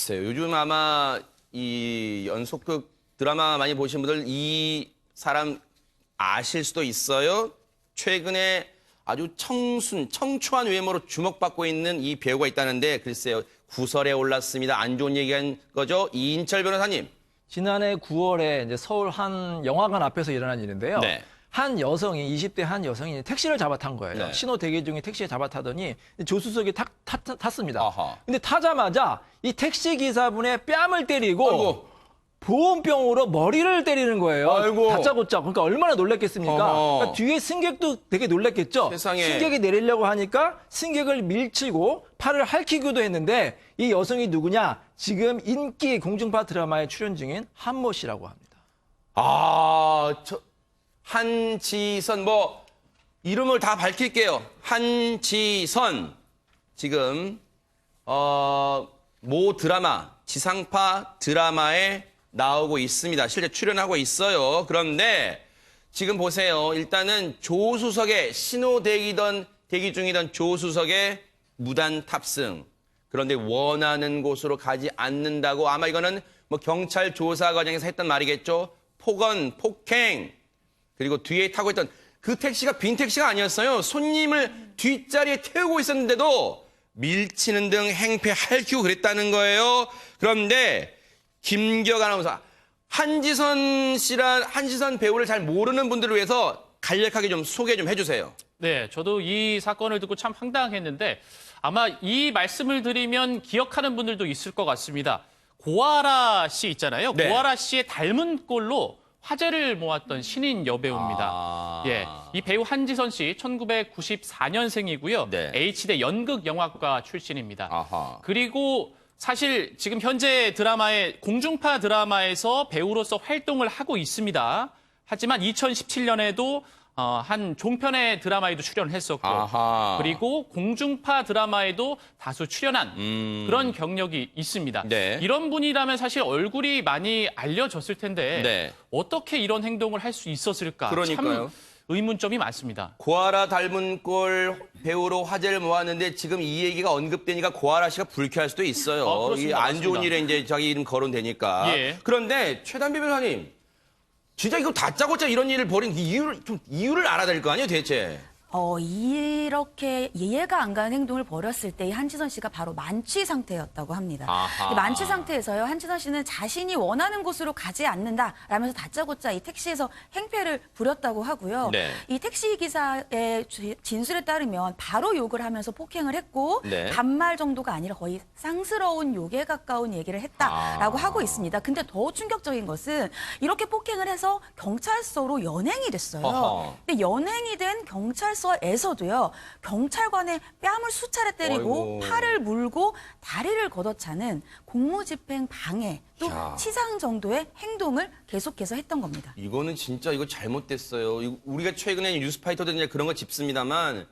글쎄요. 요즘 아마 이 연속극 드라마 많이 보신 분들 이 사람 아실 수도 있어요. 최근에 아주 청초한 외모로 주목받고 있는 이 배우가 있다는데 글쎄요. 구설에 올랐습니다. 안 좋은 얘기한 거죠. 이인철 변호사님. 지난해 9월에 이제 서울 한 영화관 앞에서 일어난 일인데요. 네. 한 여성이 20대 한 여성이 택시를 잡아탄 거예요. 네. 신호 대기 중에 택시에 잡아타더니 조수석에 탔습니다. 아하. 근데 타자마자 이 택시 기사분의 뺨을 때리고 아이고. 보온병으로 머리를 때리는 거예요. 아이고. 다짜고짜. 그러니까 얼마나 놀랐겠습니까? 그러니까 뒤에 승객도 되게 놀랐겠죠. 세상에. 승객이 내리려고 하니까 승객을 밀치고 팔을 핥히기도 했는데 이 여성이 누구냐? 지금 인기 공중파 드라마에 출연 중인 한모 씨라고 합니다. 한지선 이름을 다 밝힐게요. 한지선 지금 모 드라마 지상파 드라마에 나오고 있습니다. 실제 출연하고 있어요. 그런데 지금 보세요. 일단은 조수석에 대기 중이던 조수석에 무단 탑승. 그런데 원하는 곳으로 가지 않는다고 아마 이거는 경찰 조사 과정에서 했던 말이겠죠. 폭언, 폭행. 그리고 뒤에 타고 있던 그 택시가 빈 택시가 아니었어요. 손님을 뒷자리에 태우고 있었는데도 밀치는 등 행패 핥히고 그랬다는 거예요. 그런데 김기혁 아나운서, 한지선 배우를 잘 모르는 분들을 위해서 간략하게 좀 소개 좀 해주세요. 네, 저도 이 사건을 듣고 참 황당했는데 아마 이 말씀을 드리면 기억하는 분들도 있을 것 같습니다. 고아라 씨 있잖아요. 네. 고아라 씨의 닮은 꼴로 화제를 모았던 신인 여배우입니다. 예, 이 배우 한지선 씨 1994년생이고요. 네. H대 연극영화과 출신입니다. 아하. 그리고 사실 지금 현재 공중파 드라마에서 배우로서 활동을 하고 있습니다. 하지만 2017년에도 한 종편의 드라마에도 출연했었고 아하. 그리고 공중파 드라마에도 다수 출연한 그런 경력이 있습니다. 네. 이런 분이라면 사실 얼굴이 많이 알려졌을 텐데 네. 어떻게 이런 행동을 할 수 있었을까? 그러니까요. 참 의문점이 많습니다. 고아라 닮은 꼴 배우로 화제를 모았는데 지금 이 얘기가 언급되니까 고아라 씨가 불쾌할 수도 있어요. 그렇습니다. 이 안 좋은 맞습니다. 일에 이제 자기 이름 거론되니까. 예. 그런데 최단비 변호사님, 진짜 이거 다짜고짜 이런 일을 벌인 이유를 알아야 될 거 아니에요, 대체? 이렇게 이해가 안 가는 행동을 벌였을 때 이 한지선 씨가 바로 만취 상태였다고 합니다. 아하. 이 만취 상태에서요, 한지선 씨는 자신이 원하는 곳으로 가지 않는다라면서 다짜고짜 이 택시에서 행패를 부렸다고 하고요. 네. 이 택시 기사의 진술에 따르면 바로 욕을 하면서 폭행을 했고 네. 반말 정도가 아니라 거의 쌍스러운 욕에 가까운 얘기를 했다라고 하고 있습니다. 근데 더 충격적인 것은 이렇게 폭행을 해서 경찰서로 연행이 됐어요. 어허. 근데 연행이 된 경찰서에서도요, 경찰관의 뺨을 수차례 때리고 어이구. 팔을 물고 다리를 걷어차는 공무집행 방해 또 야. 치상 정도의 행동을 계속해서 했던 겁니다. 이거는 진짜 이거 잘못됐어요. 우리가 최근에 뉴스파이터들 이제 그런 거 짚습니다만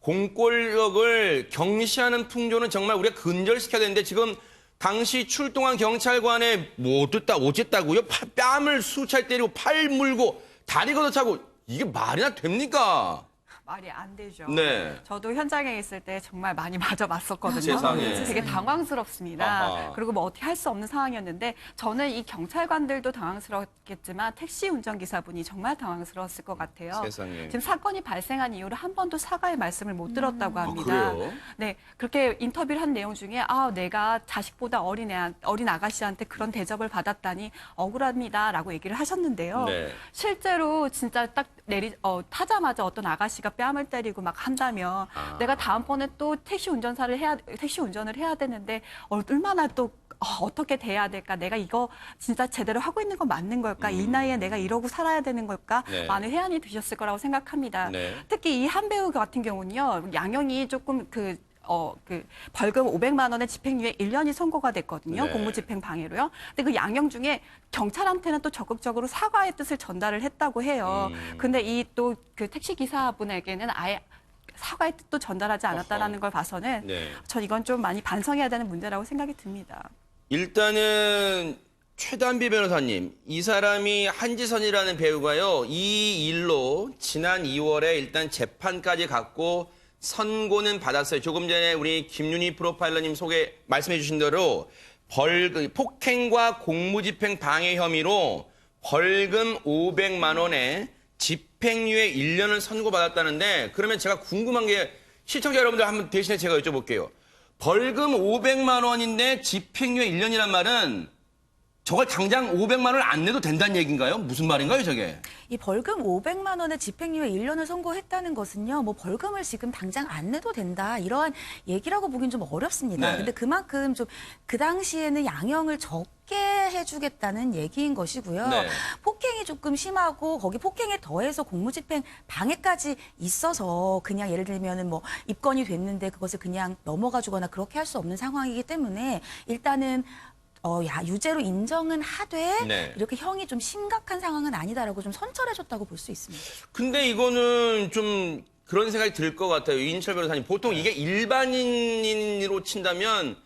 공권력을 경시하는 풍조는 정말 우리가 근절시켜야 되는데 지금 당시 출동한 경찰관의 어쨌다고요? 뺨을 수차례 때리고 팔 물고 다리 걷어차고 이게 말이나 됩니까? 말이 안 되죠. 네. 저도 현장에 있을 때 정말 많이 맞아봤었거든요. 세상에. 되게 당황스럽습니다. 아하. 그리고 어떻게 할 수 없는 상황이었는데 저는 이 경찰관들도 당황스럽겠지만 택시 운전기사분이 정말 당황스러웠을 것 같아요. 세상에. 지금 사건이 발생한 이후로 한 번도 사과의 말씀을 못 들었다고 합니다. 그래요? 네, 그렇게 인터뷰를 한 내용 중에 내가 자식보다 어린 아가씨한테 그런 대접을 받았다니 억울합니다라고 얘기를 하셨는데요. 네. 실제로 진짜 딱 타자마자 어떤 아가씨가 뺨을 때리고 막 한다면 내가 다음번에 또 택시 운전을 해야 되는데 얼마나 또 어떻게 돼야 될까? 내가 이거 진짜 제대로 하고 있는 거 맞는 걸까? 이 나이에 내가 이러고 살아야 되는 걸까? 네. 많은 회한이 드셨을 거라고 생각합니다. 네. 특히 이 한 배우 같은 경우는요, 양형이 조금 벌금 500만 원의 집행유예 1년이 선고가 됐거든요. 네. 공무집행 방해로요. 근데 그 양형 중에 경찰한테는 또 적극적으로 사과의 뜻을 전달을 했다고 해요. 근데 이 또 그 택시 기사분에게는 아예 사과의 뜻도 전달하지 않았다라는 걸 봐서는 네. 전 이건 좀 많이 반성해야 되는 문제라고 생각이 듭니다. 일단은 최단비 변호사님, 이 사람이 한지선이라는 배우가요, 이 일로 지난 2월에 일단 재판까지 갔고 선고는 받았어요. 조금 전에 우리 김윤희 프로파일러님 말씀해 주신 대로 폭행과 공무집행 방해 혐의로 벌금 500만 원에 집행유예 1년을 선고받았다는데 그러면 제가 궁금한 게 시청자 여러분들 한번 대신에 제가 여쭤볼게요. 벌금 500만 원인데 집행유예 1년이란 말은 저걸 당장 500만 원을 안 내도 된다는 얘기인가요? 무슨 말인가요, 저게? 이 벌금 500만 원의 집행유예 1년을 선고했다는 것은요, 뭐 벌금을 지금 당장 안 내도 된다 이러한 얘기라고 보긴 좀 어렵습니다. 네. 근데 그만큼 좀 그 당시에는 양형을 적게 해주겠다는 얘기인 것이고요. 네. 폭행이 조금 심하고 거기 폭행에 더해서 공무집행 방해까지 있어서 그냥 예를 들면은 뭐 입건이 됐는데 그것을 그냥 넘어가주거나 그렇게 할 수 없는 상황이기 때문에 일단은. 유죄로 인정은 하되 네. 이렇게 형이 좀 심각한 상황은 아니다라고 좀 선처해줬다고 볼 수 있습니다. 근데 이거는 좀 그런 생각이 들 것 같아요. 이인철 변호사님. 보통 이게 일반인으로 친다면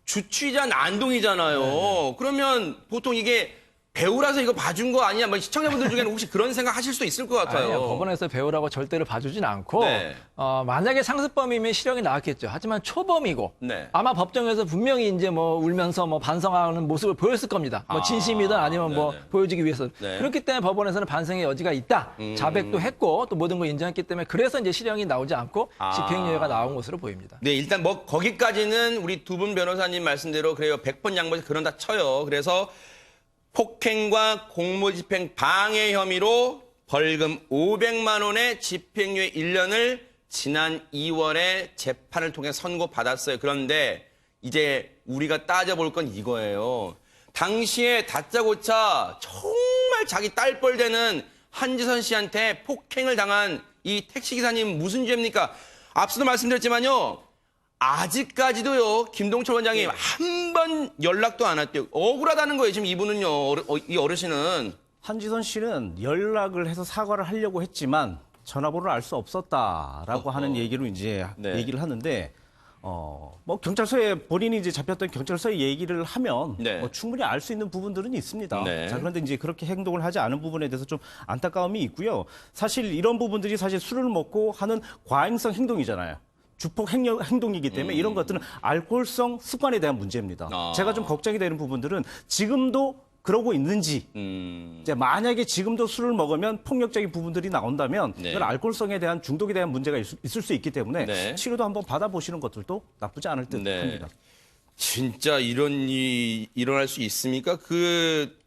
주취자 난동이잖아요. 그러면 보통 이게 배우라서 이거 봐준 거 아니냐? 뭐 시청자분들 중에는 혹시 그런 생각 하실 수도 있을 것 같아요. 아니요, 법원에서 배우라고 절대로 봐주진 않고 네. 만약에 상습범이면 실형이 나왔겠죠. 하지만 초범이고 네. 아마 법정에서 분명히 이제 뭐 울면서 뭐 반성하는 모습을 보였을 겁니다. 뭐 진심이든 아니면 뭐 네네. 보여주기 위해서 네. 그렇기 때문에 법원에서는 반성의 여지가 있다. 자백도 했고 또 모든 걸 인정했기 때문에 그래서 이제 실형이 나오지 않고 집행유예가 나온 것으로 보입니다. 네, 일단 뭐 거기까지는 우리 두 분 변호사님 말씀대로 그래요. 100번 양보해서 그런다 쳐요. 그래서 폭행과 공무집행 방해 혐의로 벌금 500만 원의 집행유예 1년을 지난 2월에 재판을 통해 선고받았어요. 그런데 이제 우리가 따져볼 건 이거예요. 당시에 다짜고짜 정말 자기 딸뻘 되는 한지선 씨한테 폭행을 당한 이 택시기사님 무슨 죄입니까? 앞서도 말씀드렸지만요. 아직까지도요, 김동철 원장님 한 번 연락도 안 왔대요. 억울하다는 거예요, 지금 이분은요, 이 어르신은. 한지선 씨는 연락을 해서 사과를 하려고 했지만 전화번호를 알 수 없었다라고 하는 얘기로 이제 네. 얘기를 하는데 뭐 경찰서에 본인이 이제 잡혔던 경찰서에 얘기를 하면 네. 뭐 충분히 알 수 있는 부분들은 있습니다. 네. 자, 그런데 이제 그렇게 행동을 하지 않은 부분에 대해서 좀 안타까움이 있고요. 사실 이런 부분들이 사실 술을 먹고 하는 과잉성 행동이잖아요. 주폭 행동이기 때문에 이런 것들은 알코올성 습관에 대한 문제입니다. 제가 좀 걱정이 되는 부분들은 지금도 그러고 있는지, 이제 만약에 지금도 술을 먹으면 폭력적인 부분들이 나온다면 네. 이건 알코올성에 대한 중독에 대한 문제가 있을 수 있기 때문에 네. 치료도 한번 받아보시는 것들도 나쁘지 않을 듯 네. 합니다. 진짜 이런 일이 일어날 수 있습니까? 그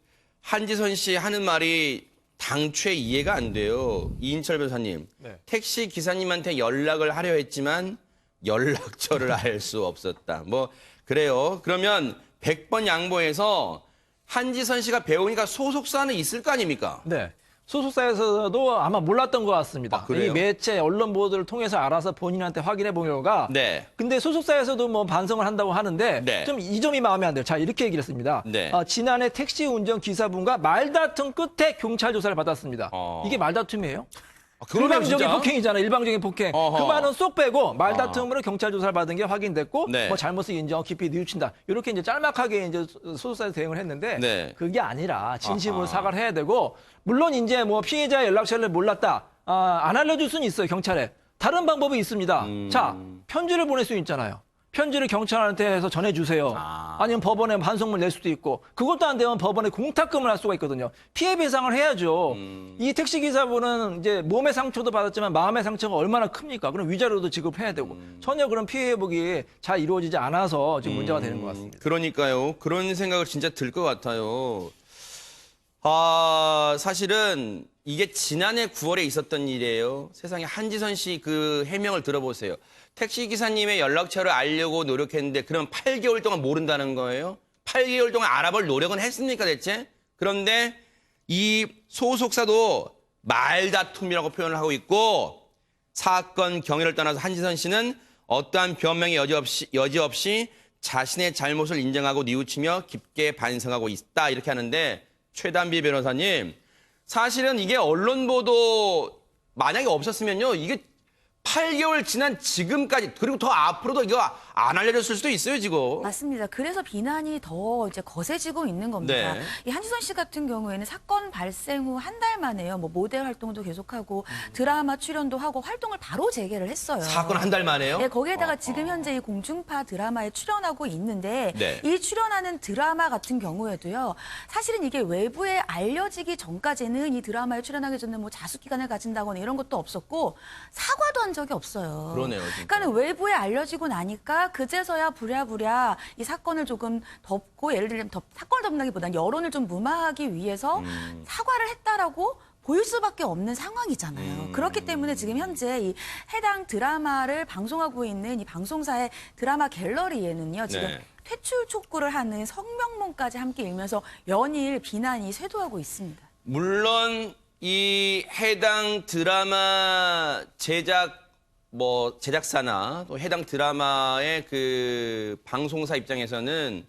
한지선 씨 하는 말이 당최 이해가 안 돼요. 이인철 변호사님. 네. 택시 기사님한테 연락을 하려 했지만 연락처를 알 수 없었다. 뭐 그래요. 그러면 100번 양보해서 한지선 씨가 배우니까 소속사는 있을 거 아닙니까? 네. 소속사에서도 아마 몰랐던 것 같습니다. 아, 그래요? 이 매체, 언론 보도를 통해서 알아서 본인한테 확인해 보려가. 네. 근데 소속사에서도 뭐 반성을 한다고 하는데 네. 좀 이 점이 마음에 안 들어요. 자, 이렇게 얘기를 했습니다. 네. 지난해 택시 운전 기사분과 말다툼 끝에 경찰 조사를 받았습니다. 이게 말다툼이에요? 그러네요, 일방적인 진짜. 폭행이잖아. 일방적인 폭행. 어허. 그 말은 쏙 빼고 말다툼으로 경찰 조사를 받은 게 확인됐고 네. 뭐 잘못을 인정, 깊이 뉘우친다. 이렇게 이제 짤막하게 이제 소속사에서 대응을 했는데 네. 그게 아니라 진심으로 사과를 해야 되고 물론 이제 뭐 피해자의 연락처를 몰랐다. 안 알려줄 수는 있어요, 경찰에. 다른 방법이 있습니다. 자, 편지를 보낼 수 있잖아요. 편지를 경찰한테 해서 전해주세요. 아니면 법원에 반송물 낼 수도 있고 그것도 안 되면 법원에 공탁금을 할 수가 있거든요. 피해 배상을 해야죠. 이 택시기사분은 이제 몸의 상처도 받았지만 마음의 상처가 얼마나 큽니까? 그럼 위자료도 지급해야 되고 전혀 그런 피해 회복이 잘 이루어지지 않아서 지금 문제가 되는 것 같습니다. 그러니까요. 그런 생각을 진짜 들 것 같아요. 사실은 이게 지난해 9월에 있었던 일이에요. 세상에 한지선 씨 그 해명을 들어보세요. 택시 기사님의 연락처를 알려고 노력했는데 그럼 8개월 동안 모른다는 거예요? 8개월 동안 알아볼 노력은 했습니까 대체? 그런데 이 소속사도 말다툼이라고 표현을 하고 있고 사건 경위를 떠나서 한지선 씨는 어떠한 변명의 여지 없이 자신의 잘못을 인정하고 뉘우치며 깊게 반성하고 있다 이렇게 하는데 최단비 변호사님 사실은 이게 언론 보도 만약에 없었으면요 이게 8개월 지난 지금까지 그리고 더 앞으로도 이거 안 알려줬을 수도 있어요, 지금. 맞습니다. 그래서 비난이 더 이제 거세지고 있는 겁니다. 네. 이 한지선 씨 같은 경우에는 사건 발생 후 한 달 만에요. 뭐 모델 활동도 계속하고 드라마 출연도 하고 활동을 바로 재개를 했어요. 사건 한 달 만에요? 네, 거기에다가 지금 현재 이 공중파 드라마에 출연하고 있는데 네. 이 출연하는 드라마 같은 경우에도요. 사실은 이게 외부에 알려지기 전까지는 이 드라마에 출연하기 전에 뭐 자숙기간을 가진다거나 이런 것도 없었고 사과도 한 적이 없어요. 그러네요, 진짜. 그러니까 외부에 알려지고 나니까 그제서야 부랴부랴 이 사건을 조금 덮고 예를 들면 사건을 덮는다기보다는 여론을 좀 무마하기 위해서 사과를 했다라고 보일 수밖에 없는 상황이잖아요. 그렇기 때문에 지금 현재 이 해당 드라마를 방송하고 있는 이 방송사의 드라마 갤러리에는요. 지금 네. 퇴출 촉구를 하는 성명문까지 함께 읽면서 연일 비난이 쇄도하고 있습니다. 물론 이 해당 드라마 제작사나 또 해당 드라마의 그 방송사 입장에서는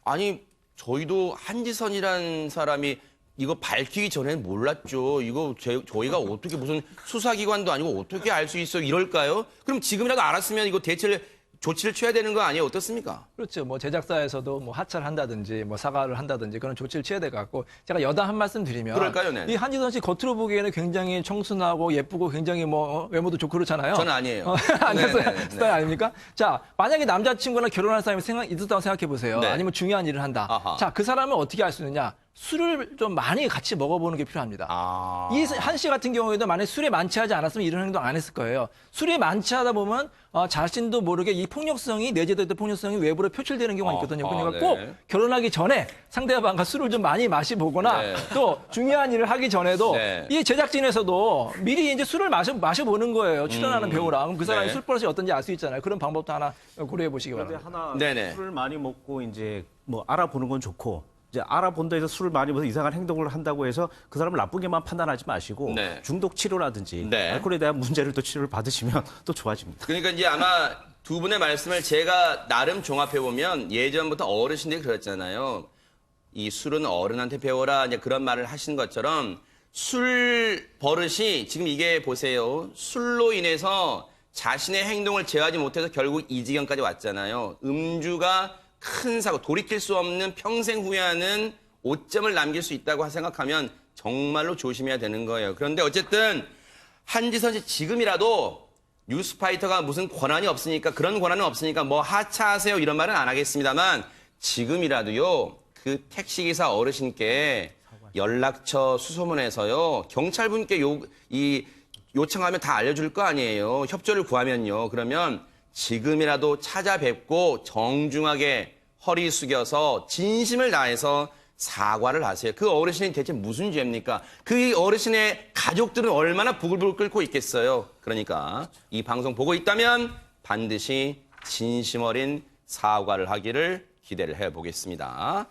아니 저희도 한지선이라는 사람이 이거 밝히기 전에는 몰랐죠. 이거 저희가 어떻게 무슨 수사기관도 아니고 어떻게 알 수 있어요? 이럴까요? 그럼 지금이라도 알았으면 이거 조치를 취해야 되는 거 아니에요? 어떻습니까? 그렇죠. 뭐 제작사에서도 뭐 하차를 한다든지 뭐 사과를 한다든지 그런 조치를 취해야 될 것 같고 제가 여담 한 말씀 드리면 그럴까요? 네. 이 한지선 씨 겉으로 보기에는 굉장히 청순하고 예쁘고 굉장히 뭐 외모도 좋고 그렇잖아요. 저는 아니에요. 아니었어요. 네, 네, 네. 스타일 아닙니까? 자, 만약에 남자친구랑 결혼할 사람이 있었다고 생각해 보세요. 네. 아니면 중요한 일을 한다. 아하. 자, 그 사람은 어떻게 알 수 있느냐? 술을 좀 많이 같이 먹어보는 게 필요합니다. 아. 이 한 씨 같은 경우에도 만약 술에 만취하지 않았으면 이런 행동 안 했을 거예요. 술에 만취하다 보면 자신도 모르게 이 폭력성이 내재됐던 폭력성이 외부로 표출되는 경우가 있거든요. 그러니까 네. 꼭 결혼하기 전에 상대방과 술을 좀 많이 마시보거나 네. 또 중요한 일을 하기 전에도 네. 이 제작진에서도 미리 이제 술을 마셔보는 거예요. 출연하는 배우랑. 그럼 그 사람이 네. 술 버릇이 어떤지 알 수 있잖아요. 그런 방법도 하나 고려해 보시기 그런데 바랍니다. 하나 네네. 술을 많이 먹고 이제 뭐 알아보는 건 좋고 이제 알아본다 해서 술을 많이 먹어서 이상한 행동을 한다고 해서 그 사람을 나쁘게만 판단하지 마시고 네. 중독 치료라든지 네. 알코올에 대한 문제를 또 치료를 받으시면 또 좋아집니다. 그러니까 이제 아마 두 분의 말씀을 제가 나름 종합해 보면 예전부터 어르신들이 그랬잖아요. 이 술은 어른한테 배워라 이제 그런 말을 하신 것처럼 술 버릇이 지금 이게 보세요. 술로 인해서 자신의 행동을 제어하지 못해서 결국 이 지경까지 왔잖아요. 음주가 큰 사고, 돌이킬 수 없는 평생 후회하는 오점을 남길 수 있다고 생각하면 정말로 조심해야 되는 거예요. 그런데 어쨌든 한지선 씨 지금이라도 뉴스파이터가 무슨 권한이 없으니까 그런 권한은 없으니까 뭐 하차하세요 이런 말은 안 하겠습니다만 지금이라도요 그 택시기사 어르신께 연락처 수소문해서요 경찰분께 요청하면 다 알려줄 거 아니에요. 협조를 구하면요. 그러면 지금이라도 찾아뵙고 정중하게 허리 숙여서 진심을 다해서 사과를 하세요. 그 어르신이 대체 무슨 죄입니까? 그 어르신의 가족들은 얼마나 부글부글 끓고 있겠어요. 그러니까 이 방송 보고 있다면 반드시 진심 어린 사과를 하기를 기대를 해보겠습니다.